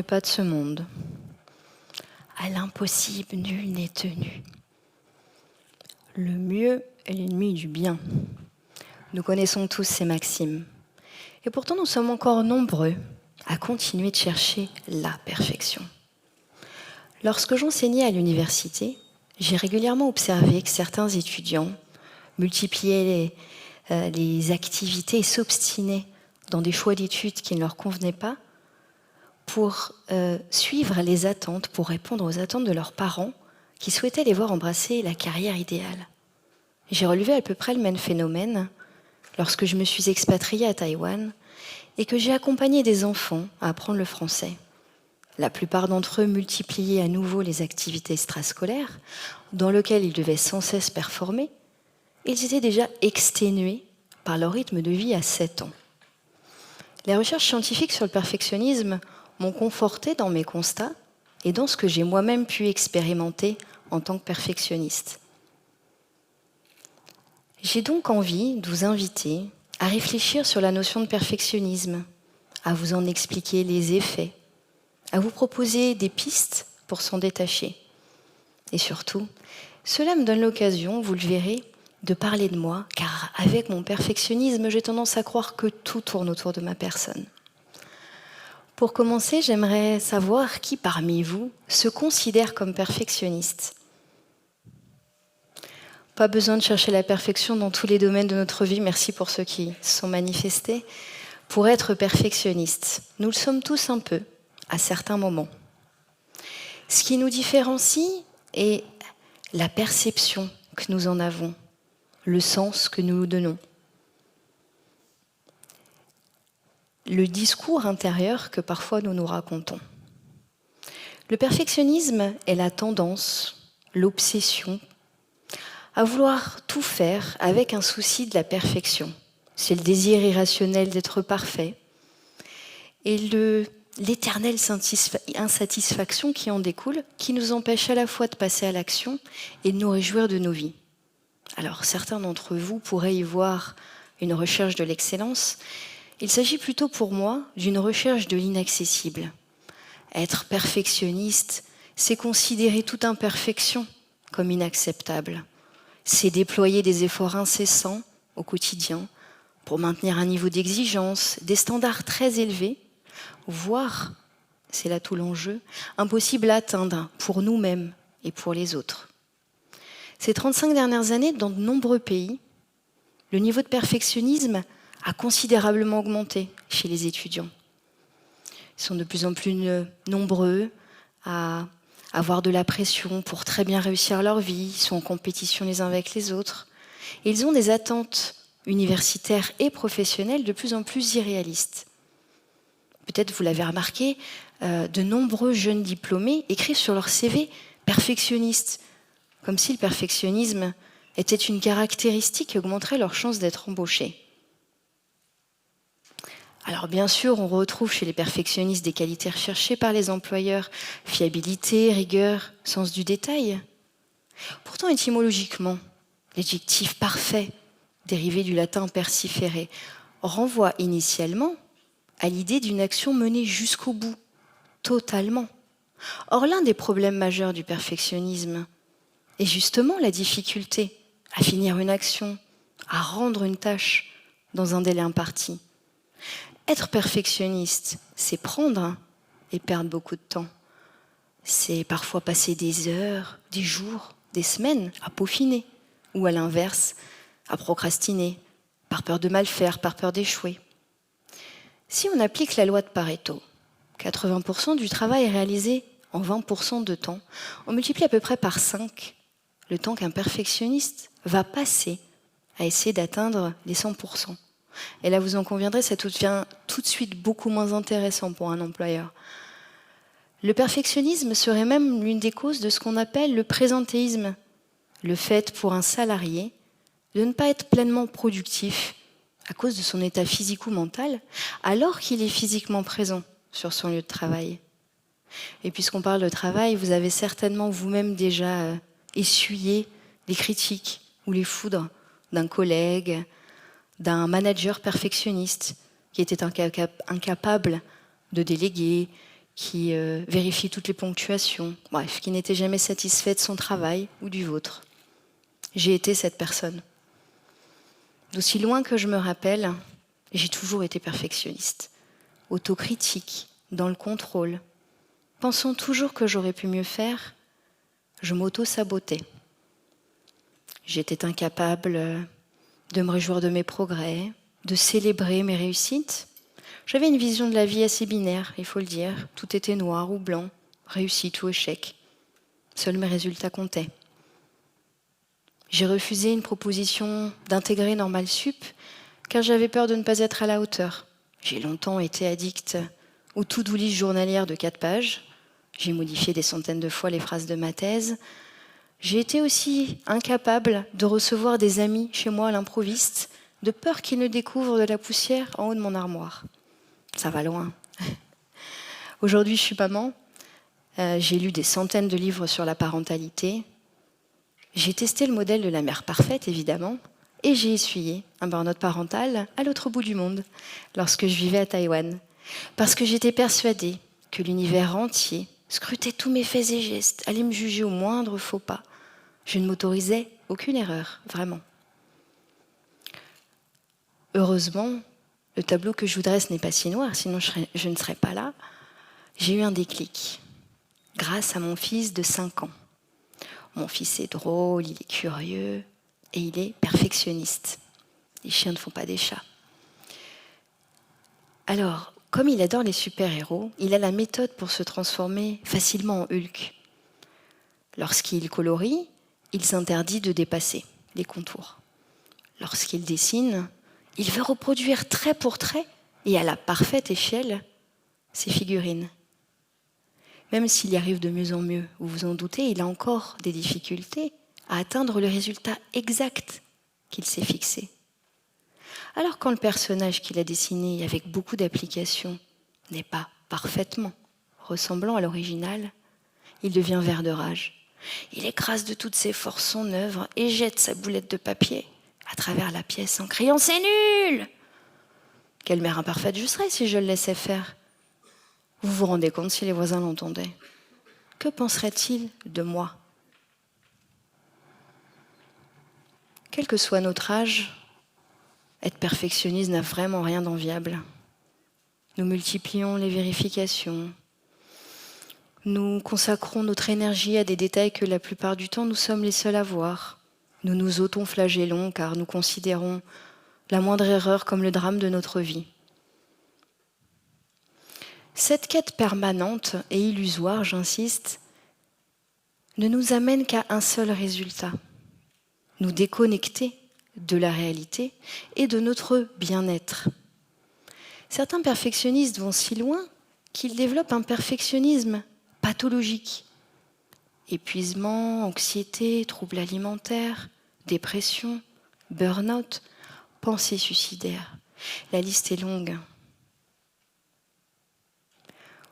pas de ce monde. À l'impossible, nul n'est tenu. Le mieux est l'ennemi du bien. Nous connaissons tous ces maximes. Et pourtant, nous sommes encore nombreux à continuer de chercher la perfection. Lorsque j'enseignais à l'université, j'ai régulièrement observé que certains étudiants multipliaient les activités et s'obstinaient dans des choix d'études qui ne leur convenaient pas pour suivre les attentes, pour répondre aux attentes de leurs parents qui souhaitaient les voir embrasser la carrière idéale. J'ai relevé à peu près le même phénomène lorsque je me suis expatriée à Taïwan et que j'ai accompagné des enfants à apprendre le français. La plupart d'entre eux multipliaient à nouveau les activités extrascolaires dans lesquelles ils devaient sans cesse performer. Ils étaient déjà exténués par leur rythme de vie à 7 ans. Les recherches scientifiques sur le perfectionnisme m'ont conforté dans mes constats et dans ce que j'ai moi-même pu expérimenter en tant que perfectionniste. J'ai donc envie de vous inviter à réfléchir sur la notion de perfectionnisme, à vous en expliquer les effets, à vous proposer des pistes pour s'en détacher. Et surtout, cela me donne l'occasion, vous le verrez, de parler de moi, car avec mon perfectionnisme, j'ai tendance à croire que tout tourne autour de ma personne. Pour commencer, j'aimerais savoir qui parmi vous se considère comme perfectionniste. Pas besoin de chercher la perfection dans tous les domaines de notre vie, merci pour ceux qui se sont manifestés. Pour être perfectionniste, nous le sommes tous un peu, à certains moments. Ce qui nous différencie est la perception que nous en avons, le sens que nous donnons. Le discours intérieur que parfois nous nous racontons. Le perfectionnisme est la tendance, l'obsession, à vouloir tout faire avec un souci de la perfection. C'est le désir irrationnel d'être parfait et l'éternelle insatisfaction qui en découle, qui nous empêche à la fois de passer à l'action et de nous réjouir de nos vies. Alors, certains d'entre vous pourraient y voir une recherche de l'excellence. Il s'agit plutôt pour moi d'une recherche de l'inaccessible. Être perfectionniste, c'est considérer toute imperfection comme inacceptable. C'est déployer des efforts incessants au quotidien pour maintenir un niveau d'exigence, des standards très élevés, voire, c'est là tout l'enjeu, impossible à atteindre pour nous-mêmes et pour les autres. Ces 35 dernières années, dans de nombreux pays, le niveau de perfectionnisme a considérablement augmenté chez les étudiants. Ils sont de plus en plus nombreux à avoir de la pression pour très bien réussir leur vie, ils sont en compétition les uns avec les autres. Et ils ont des attentes universitaires et professionnelles de plus en plus irréalistes. Peut-être vous l'avez remarqué, de nombreux jeunes diplômés écrivent sur leur CV « perfectionniste », comme si le perfectionnisme était une caractéristique qui augmenterait leurs chances d'être embauchés. Alors bien sûr, on retrouve chez les perfectionnistes des qualités recherchées par les employeurs, fiabilité, rigueur, sens du détail. Pourtant, étymologiquement, l'adjectif parfait, dérivé du latin persifere, renvoie initialement à l'idée d'une action menée jusqu'au bout, totalement. Or, l'un des problèmes majeurs du perfectionnisme est justement la difficulté à finir une action, à rendre une tâche dans un délai imparti. Être perfectionniste, c'est prendre et perdre beaucoup de temps. C'est parfois passer des heures, des jours, des semaines à peaufiner, ou à l'inverse, à procrastiner, par peur de mal faire, par peur d'échouer. Si on applique la loi de Pareto, 80% du travail est réalisé en 20% de temps, on multiplie à peu près par 5 le temps qu'un perfectionniste va passer à essayer d'atteindre les 100%. Et là, vous en conviendrez, ça devient tout de suite beaucoup moins intéressant pour un employeur. Le perfectionnisme serait même l'une des causes de ce qu'on appelle le présentéisme, le fait pour un salarié de ne pas être pleinement productif à cause de son état physique ou mental, alors qu'il est physiquement présent sur son lieu de travail. Et puisqu'on parle de travail, vous avez certainement vous-même déjà essuyé les critiques ou les foudres d'un collègue, d'un manager perfectionniste qui était incapable de déléguer, qui vérifiait toutes les ponctuations, bref, qui n'était jamais satisfait de son travail ou du vôtre. J'ai été cette personne. D'aussi loin que je me rappelle, j'ai toujours été perfectionniste, autocritique, dans le contrôle. Pensant toujours que j'aurais pu mieux faire, je m'auto-sabotais. J'étais incapable de me réjouir de mes progrès, de célébrer mes réussites. J'avais une vision de la vie assez binaire, il faut le dire. Tout était noir ou blanc, réussite ou échec. Seuls mes résultats comptaient. J'ai refusé une proposition d'intégrer Normal Sup car j'avais peur de ne pas être à la hauteur. J'ai longtemps été addict aux to-do list journalières de 4 pages. J'ai modifié des centaines de fois les phrases de ma thèse. J'ai été aussi incapable de recevoir des amis chez moi à l'improviste, de peur qu'ils ne découvrent de la poussière en haut de mon armoire. Ça va loin. Aujourd'hui, je suis maman. J'ai lu des centaines de livres sur la parentalité. J'ai testé le modèle de la mère parfaite, évidemment, et j'ai essuyé un burn-out parental à l'autre bout du monde, lorsque je vivais à Taïwan, parce que j'étais persuadée que l'univers entier scrutait tous mes faits et gestes, allait me juger au moindre faux pas. Je ne m'autorisais aucune erreur, vraiment. Heureusement, le tableau que je vous dresse n'est pas si noir, sinon je ne serais pas là. J'ai eu un déclic, grâce à mon fils de 5 ans. Mon fils est drôle, il est curieux et il est perfectionniste. Les chiens ne font pas des chats. Alors, comme il adore les super-héros, il a la méthode pour se transformer facilement en Hulk. Lorsqu'il colorie, il s'interdit de dépasser les contours. Lorsqu'il dessine, il veut reproduire trait pour trait et à la parfaite échelle ses figurines. Même s'il y arrive de mieux en mieux, vous vous en doutez, il a encore des difficultés à atteindre le résultat exact qu'il s'est fixé. Alors quand le personnage qu'il a dessiné avec beaucoup d'applications n'est pas parfaitement ressemblant à l'original, il devient vert de rage. Il écrase de toutes ses forces son œuvre et jette sa boulette de papier à travers la pièce en criant « C'est nul !» Quelle mère imparfaite je serais si je le laissais faire. Vous vous rendez compte si les voisins l'entendaient? Que penseraient-ils de moi? Quel que soit notre âge, être perfectionniste n'a vraiment rien d'enviable. Nous multiplions les vérifications. Nous consacrons notre énergie à des détails que la plupart du temps nous sommes les seuls à voir. Nous nous auto-flagellons car nous considérons la moindre erreur comme le drame de notre vie. Cette quête permanente et illusoire, j'insiste, ne nous amène qu'à un seul résultat, nous déconnecter de la réalité et de notre bien-être. Certains perfectionnistes vont si loin qu'ils développent un perfectionnisme pathologique. Épuisement, anxiété, troubles alimentaires, dépression, burn-out, pensées suicidaires. La liste est longue.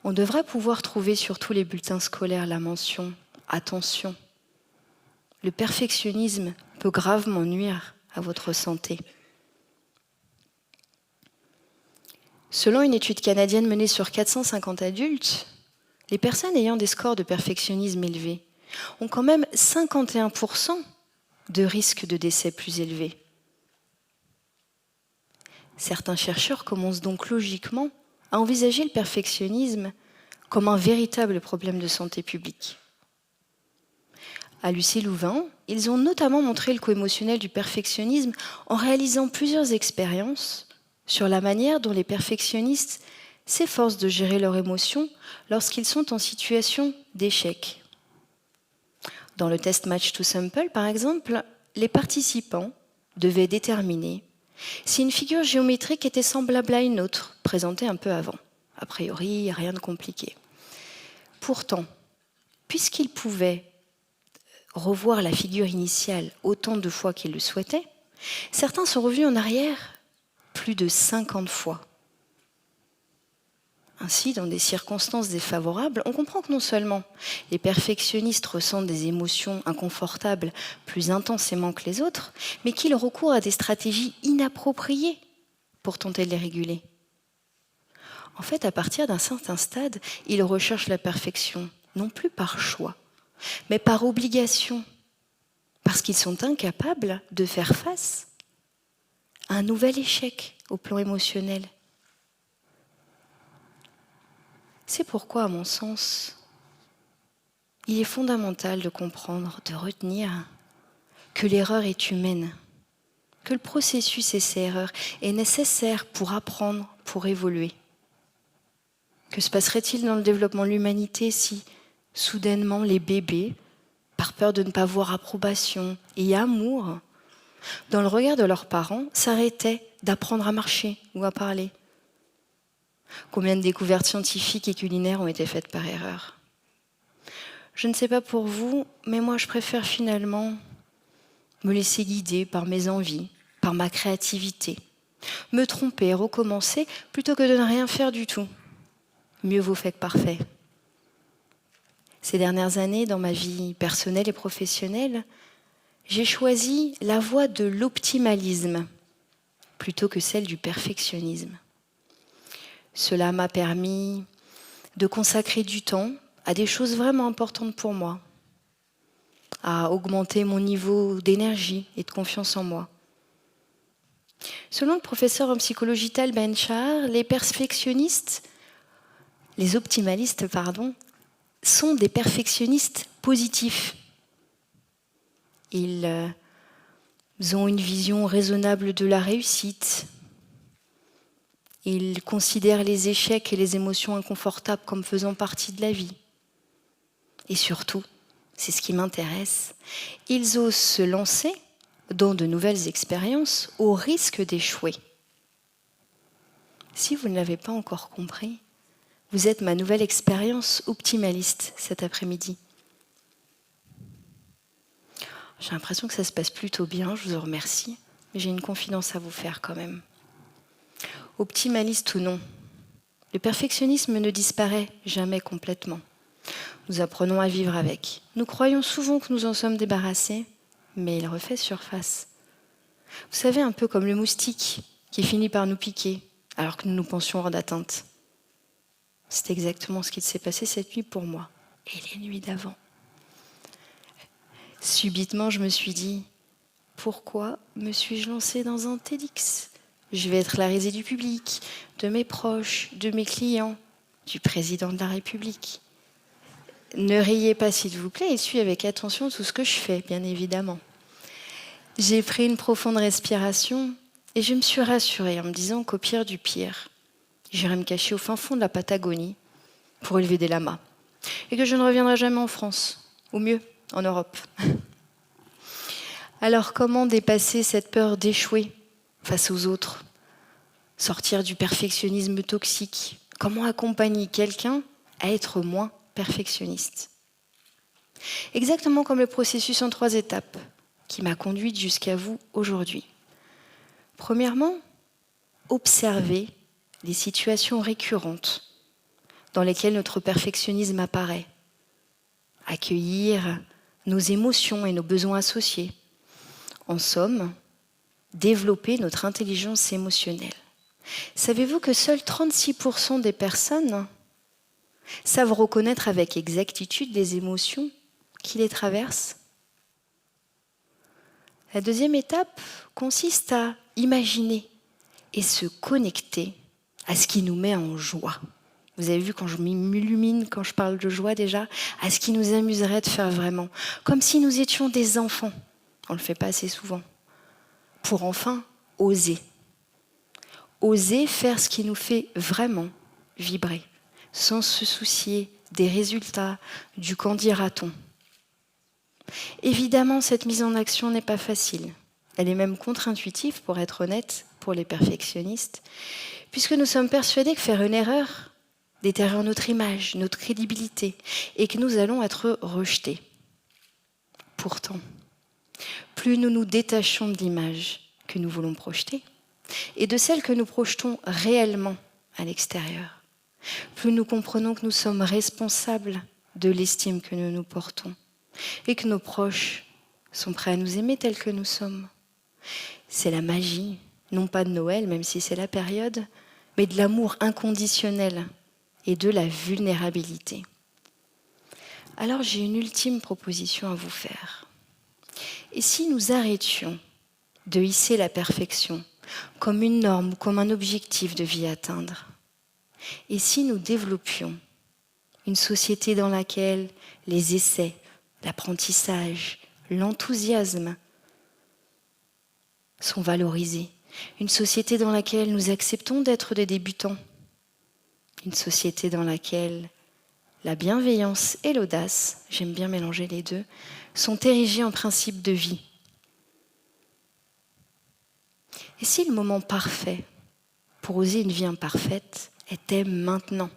On devrait pouvoir trouver sur tous les bulletins scolaires la mention « Attention, le perfectionnisme peut gravement nuire à votre santé ». Selon une étude canadienne menée sur 450 adultes, les personnes ayant des scores de perfectionnisme élevés ont quand même 51% de risque de décès plus élevé. Certains chercheurs commencent donc logiquement à envisager le perfectionnisme comme un véritable problème de santé publique. À l'UC Louvain, ils ont notamment montré le co-émotionnel du perfectionnisme en réalisant plusieurs expériences sur la manière dont les perfectionnistes s'efforcent de gérer leurs émotions lorsqu'ils sont en situation d'échec. Dans le test Match to Sample, par exemple, les participants devaient déterminer si une figure géométrique était semblable à une autre, présentée un peu avant. A priori, rien de compliqué. Pourtant, puisqu'ils pouvaient revoir la figure initiale autant de fois qu'ils le souhaitaient, certains sont revenus en arrière plus de 50 fois. Ainsi, dans des circonstances défavorables, on comprend que non seulement les perfectionnistes ressentent des émotions inconfortables plus intensément que les autres, mais qu'ils recourent à des stratégies inappropriées pour tenter de les réguler. En fait, à partir d'un certain stade, ils recherchent la perfection, non plus par choix, mais par obligation, parce qu'ils sont incapables de faire face à un nouvel échec au plan émotionnel. C'est pourquoi, à mon sens, il est fondamental de comprendre, de retenir que l'erreur est humaine, que le processus essai-erreur est nécessaire pour apprendre, pour évoluer. Que se passerait-il dans le développement de l'humanité si, soudainement, les bébés, par peur de ne pas voir approbation et amour, dans le regard de leurs parents, s'arrêtaient d'apprendre à marcher ou à parler? Combien de découvertes scientifiques et culinaires ont été faites par erreur? Je ne sais pas pour vous, mais moi je préfère finalement me laisser guider par mes envies, par ma créativité, me tromper et recommencer plutôt que de ne rien faire du tout. Mieux vaut fait que parfait. Ces dernières années, dans ma vie personnelle et professionnelle, j'ai choisi la voie de l'optimalisme plutôt que celle du perfectionnisme. Cela m'a permis de consacrer du temps à des choses vraiment importantes pour moi, à augmenter mon niveau d'énergie et de confiance en moi. Selon le professeur en psychologie Tal Ben-Shahar, les optimalistes, sont des perfectionnistes positifs. Ils ont une vision raisonnable de la réussite. Ils considèrent les échecs et les émotions inconfortables comme faisant partie de la vie. Et surtout, c'est ce qui m'intéresse, ils osent se lancer dans de nouvelles expériences au risque d'échouer. Si vous ne l'avez pas encore compris, vous êtes ma nouvelle expérience optimaliste cet après-midi. J'ai l'impression que ça se passe plutôt bien, je vous en remercie, mais j'ai une confidence à vous faire quand même. Optimaliste ou non, le perfectionnisme ne disparaît jamais complètement. Nous apprenons à vivre avec. Nous croyons souvent que nous en sommes débarrassés, mais il refait surface. Vous savez, un peu comme le moustique qui finit par nous piquer alors que nous nous pensions hors d'atteinte. C'est exactement ce qui s'est passé cette nuit pour moi et les nuits d'avant. Subitement, je me suis dit, pourquoi me suis-je lancée dans un TEDx ? Je vais être la risée du public, de mes proches, de mes clients, du président de la République. Ne riez pas s'il vous plaît et suivez avec attention tout ce que je fais, bien évidemment. J'ai pris une profonde respiration et je me suis rassurée en me disant qu'au pire du pire, j'irai me cacher au fin fond de la Patagonie pour élever des lamas et que je ne reviendrai jamais en France, ou mieux, en Europe. Alors comment dépasser cette peur d'échouer face aux autres? Sortir du perfectionnisme toxique? Comment accompagner quelqu'un à être moins perfectionniste? Exactement comme le processus en 3 étapes qui m'a conduite jusqu'à vous aujourd'hui. Premièrement, observer les situations récurrentes dans lesquelles notre perfectionnisme apparaît. Accueillir nos émotions et nos besoins associés. En somme, développer notre intelligence émotionnelle. Savez-vous que seuls 36% des personnes savent reconnaître avec exactitude les émotions qui les traversent? La deuxième étape consiste à imaginer et se connecter à ce qui nous met en joie. Vous avez vu quand je m'illumine, quand je parle de joie déjà, à ce qui nous amuserait de faire vraiment. Comme si nous étions des enfants. On ne le fait pas assez souvent. Pour enfin oser. Oser faire ce qui nous fait vraiment vibrer, sans se soucier des résultats, du qu'en dira-t-on. Évidemment, cette mise en action n'est pas facile. Elle est même contre-intuitive, pour être honnête, pour les perfectionnistes, puisque nous sommes persuadés que faire une erreur détériore notre image, notre crédibilité, et que nous allons être rejetés. Pourtant, plus nous nous détachons de l'image que nous voulons projeter, et de celle que nous projetons réellement à l'extérieur, plus nous comprenons que nous sommes responsables de l'estime que nous nous portons, et que nos proches sont prêts à nous aimer tels que nous sommes. C'est la magie, non pas de Noël, même si c'est la période, mais de l'amour inconditionnel et de la vulnérabilité. Alors j'ai une ultime proposition à vous faire. Et si nous arrêtions de hisser la perfection comme une norme ou comme un objectif de vie à atteindre? Et si nous développions une société dans laquelle les essais, l'apprentissage, l'enthousiasme sont valorisés, une société dans laquelle nous acceptons d'être des débutants, une société dans laquelle la bienveillance et l'audace, j'aime bien mélanger les deux, sont érigés en principe de vie. Et si le moment parfait pour oser une vie imparfaite était maintenant?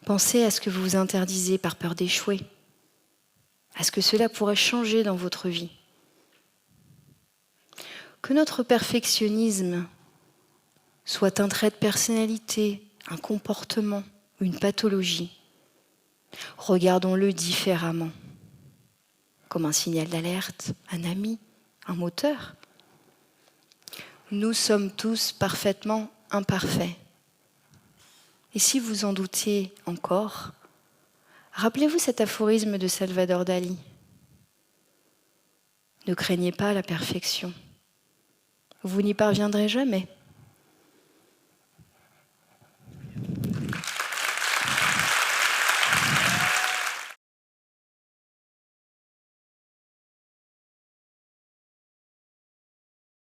Pensez à ce que vous vous interdisez par peur d'échouer, à ce que cela pourrait changer dans votre vie. Que notre perfectionnisme soit un trait de personnalité, un comportement, une pathologie, regardons-le différemment, comme un signal d'alerte, un ami, un moteur. Nous sommes tous parfaitement imparfaits. Et si vous en doutez encore, rappelez-vous cet aphorisme de Salvador Dali. Ne craignez pas la perfection. Vous n'y parviendrez jamais.